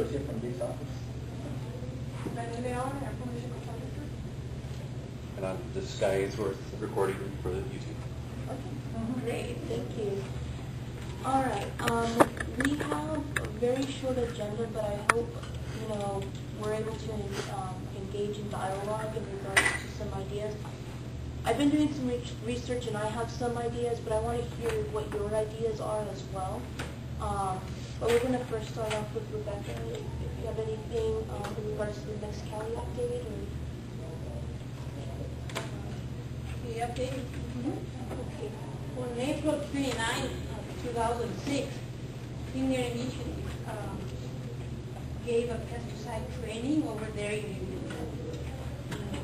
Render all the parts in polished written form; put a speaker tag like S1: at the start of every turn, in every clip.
S1: pictures here from Dick's office.
S2: And this is Guy Ainsworth recording for the YouTube.
S3: Okay, great, thank you. All right, we have a very short agenda, but I hope, we're able to engage in dialogue in regards to some ideas. I've been doing some research and I have some ideas, but I want to hear what your ideas are as well. But we're going to first start off with Rebecca. If you have anything in regards to the Mexicali update or...
S4: The update?
S3: Okay.
S4: On April 29, 2006, Clean Air Initiative gave a pesticide training over there in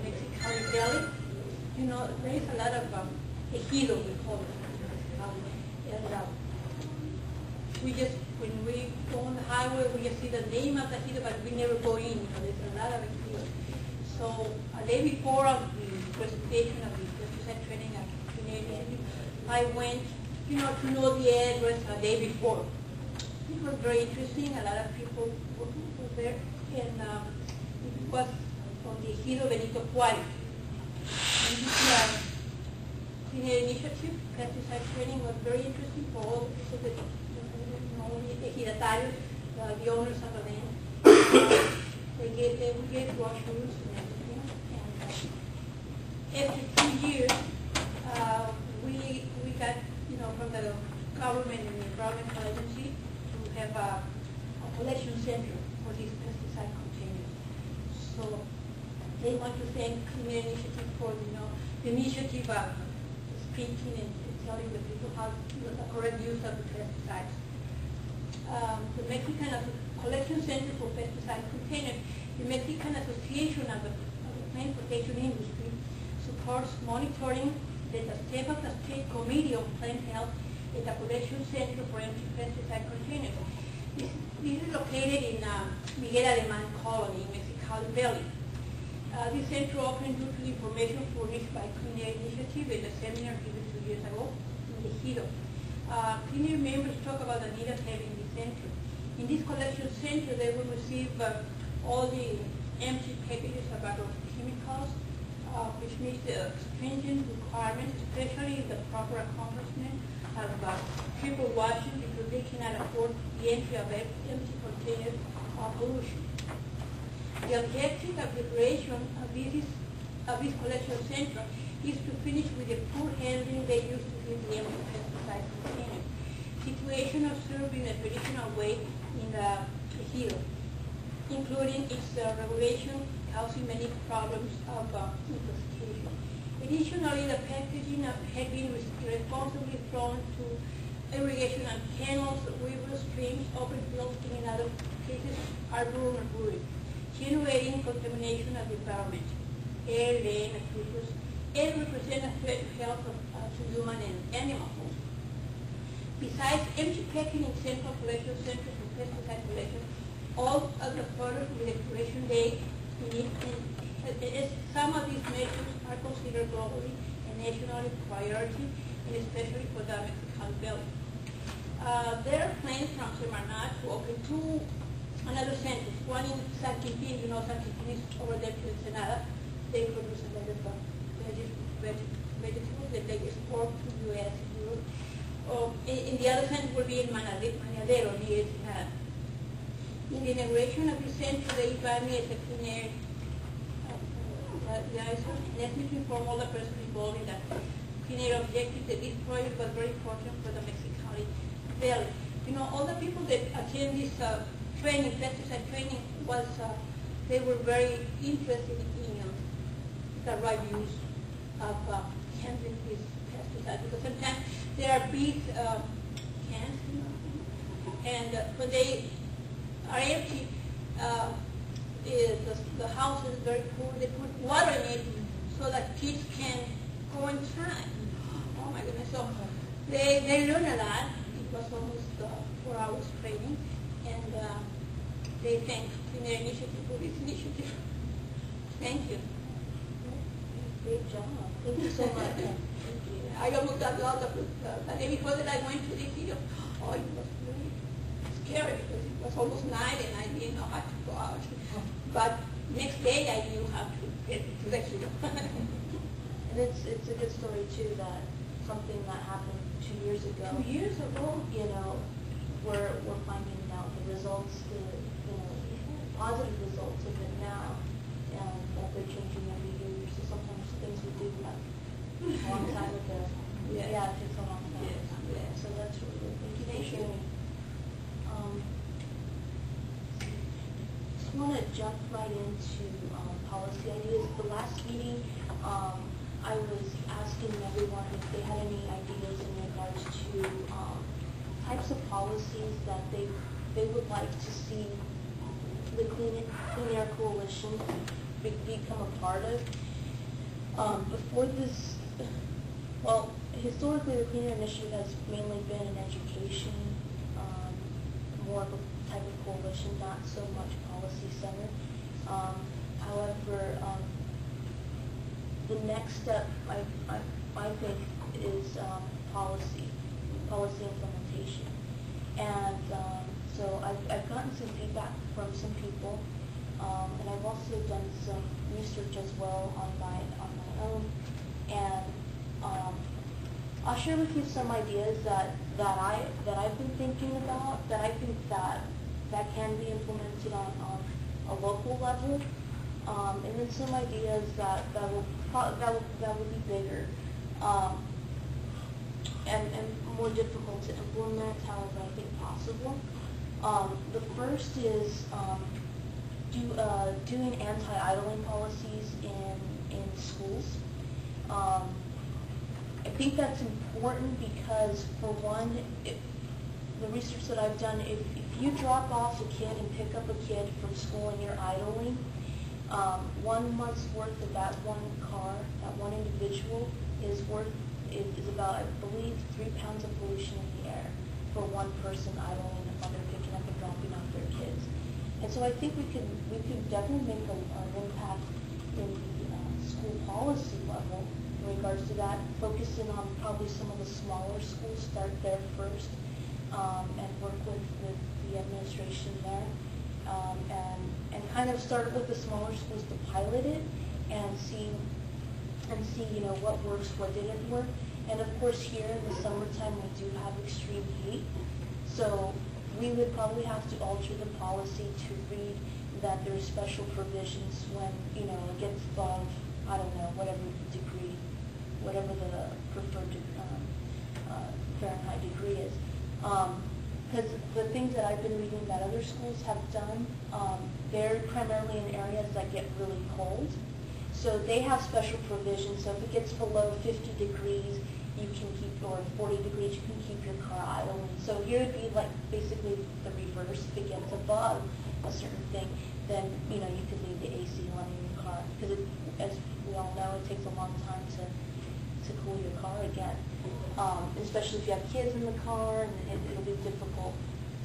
S4: Mexicali Valley. There is a lot of ejido, we call it. We just, when we go on the highway, we just see the name of the ejido, but we never go in because there's a lot of ejido. So a day before of the presentation of the pesticide training at Clean Air Initiative, I went, to know the address a day before. It was very interesting. A lot of people were there, and it was on the ejido Benito Juárez. And this Clean Air Initiative pesticide training was very interesting for all the people that, the ejidatarios, the owners of the land. We gave brochures and everything. And after 2 years, we got, from the government and the environmental agency to have a collection center for these pesticide containers. So they want to thank Clean Air Initiative for, the initiative of speaking and telling the people how the correct use of the pesticides. The Mexican Collection Center for Pesticide Containers, the Mexican Association of the Plant Protection Industry, supports monitoring the step of the State Committee on Plant Health at the Collection Center for Empty Pesticide Containers. This is located in Miguel Alemán Colony in Mexicali Valley. This center opened due to the information furnished by Clean Air Initiative in the seminar given 2 years ago in the ejido. Clean Air members talk about the need of having this center. In this collection center, they will receive all the empty packages of agrochemicals, which meet the stringent requirements, especially the proper accomplishment of triple washing, because they cannot afford the entry of empty containers of pollution. The objective of the creation of this collection center is to finish with the poor handling they used to give the empty pesticide containers. Situation observed in a traditional way in the ejido, including its regulation causing many problems of intoxication. Additionally, the packaging had been responsibly thrown to irrigation and canals, rivers, streams, open fields, and in other cases, arbor and breweries, generating contamination of the environment, air, land, and creatures, and represent a threat to health to human and animals. Besides empty packing in central collection centers for pesticide collection, all of the products with expiration date, some of these measures are considered globally and nationally priority, and especially for the Mexicali Valley. There are plans from Semarnat to open two another centers, one in San Quintin. San Quintin is over there to Ensenada. They produce a lot of vegetables that they export to the U.S. and Europe. In the other center will be in Manadero, near Ensenada. In the inauguration of the center, they invited me as a Clean Air liaison, and asked me to inform all the persons involved in the Clean Air objective that this project was very important for the Mexicali Valley. All the people that attend this training, pesticide training, they were very interested in the right use of handling these pesticides, because sometimes there are big cans, and when they are empty, the house is very poor. They put water in it so that kids can go and try. Oh my goodness! So they learn a lot. It was almost 4 hours training, and they thank Clean Air Initiative for this initiative. Thank you.
S3: Great job. Thank you so much. Thank you.
S4: I almost got lost the day before that I went to the ejido. Oh, it was really scary because it was almost night and I didn't know how to go out. But next day I knew how to get to the kilo.
S3: And it's a good story too, that something that happened 2 years ago.
S4: 2 years ago?
S3: You know, we're finding out the results, positive results of it now, and that they're changing their behavior. So sometimes things we do like a long time ago.
S4: Yes.
S3: Yeah, it takes a long time.
S4: Yes, yes.
S3: So that's really good. Thank you for sharing. Just want to jump right into policy ideas. The last meeting, I was asking everyone if they had any ideas in regards to types of policies that they would like to see the Clean Air Coalition become a part of. Before this, well, historically the Clean Air Initiative has mainly been in education, more of a type of coalition, not so much policy centered. However, the next step, I think, is policy implementation. And so I've gotten some feedback from some people, and I've also done some research as well on my own. And I'll share with you some ideas that I've been thinking about, that I think that can be implemented on a local level, and then some ideas that will be bigger and more difficult to implement, however I think possible. The first is doing anti-idling policies in schools. I think that's important because, for one, the research that I've done, if you drop off a kid and pick up a kid from school and you're idling, 1 month's worth of that one car, that one individual, is about, I believe, 3 pounds of pollution in the air for one person idling while they're picking up and dropping off their kids. And so I think we could definitely make an impact in the school policy level in regards to that, focusing on probably some of the smaller schools, start there first, and work with the administration there, and kind of start with the smaller schools to pilot it and see what works, what didn't work. And of course here in the summertime we do have extreme heat, so we would probably have to alter the policy to read that there's special provisions when it gets above, I don't know, whatever degree, whatever the preferred Fahrenheit degree is. Because the things that I've been reading that other schools have done, they're primarily in areas that get really cold. So they have special provisions. So if it gets below 50 degrees, you can keep, or 40 degrees, you can keep your car idling. So here it'd be like basically the reverse. If it gets above a certain thing, then you could leave the AC running in your car, because as we all know, it takes a long time to cool your car again, especially if you have kids in the car, and it'll be difficult.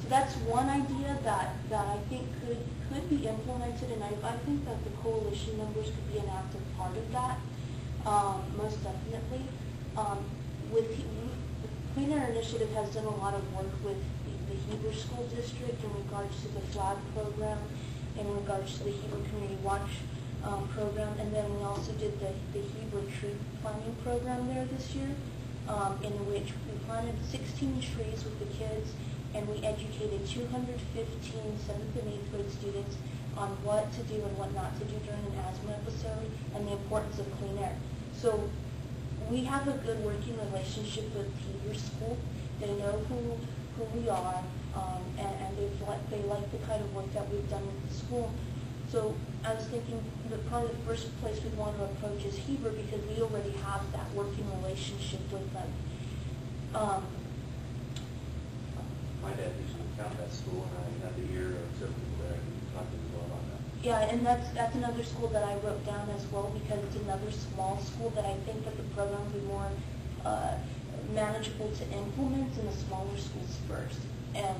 S3: So that's one idea that I think could be implemented, and I think that the coalition members could be an active part of that, most definitely. Clean Air Initiative has done a lot of work with the Heber School District in regards to the FLAG program, in regards to the Heber Community Watch program, and then we also did the Heber tree planting program there this year, in which we planted 16 trees with the kids, and we educated 215 7th and 8th grade students on what to do and what not to do during an asthma episode, and the importance of clean air. So we have a good working relationship with Heber School. They know who we are, and they like the kind of work that we've done with the school. So I was thinking that probably the first place we want to approach is Heber, because we already have that working relationship with them.
S2: My dad used to count that school, and I had to hear several people there talking as well about that.
S3: Yeah, and that's another school that I wrote down as well, because it's another small school that I think that the program would be more manageable to implement in the smaller schools first. And